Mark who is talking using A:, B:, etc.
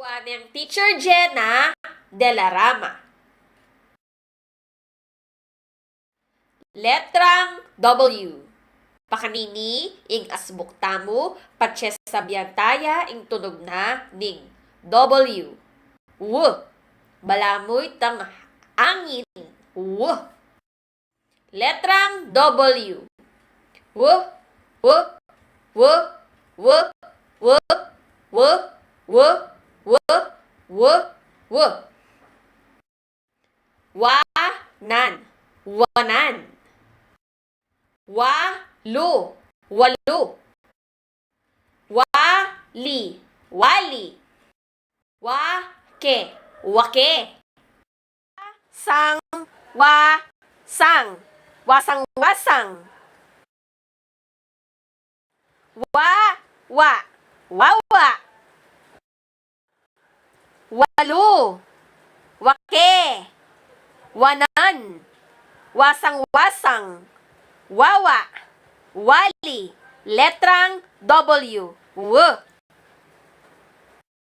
A: ng Teacher Jenna de la Rama. Letrang W. Pakanini, ing asbuk tamu, patses sabyantaya, ing tunog na, ning. W. W. Balamoy tang angin. W. Letrang W. W. W. W. W. W. W. W. W. W. W. Wanan. Wanan. Walo. Walo. Wali. Wali. Wake. Wake. Sang. Wasang. Wasang. Wasang. Wawa. Wawa. Walo. Wake. Wanan. Wasang-wasang. Wawa. Wali. Letrang W. W.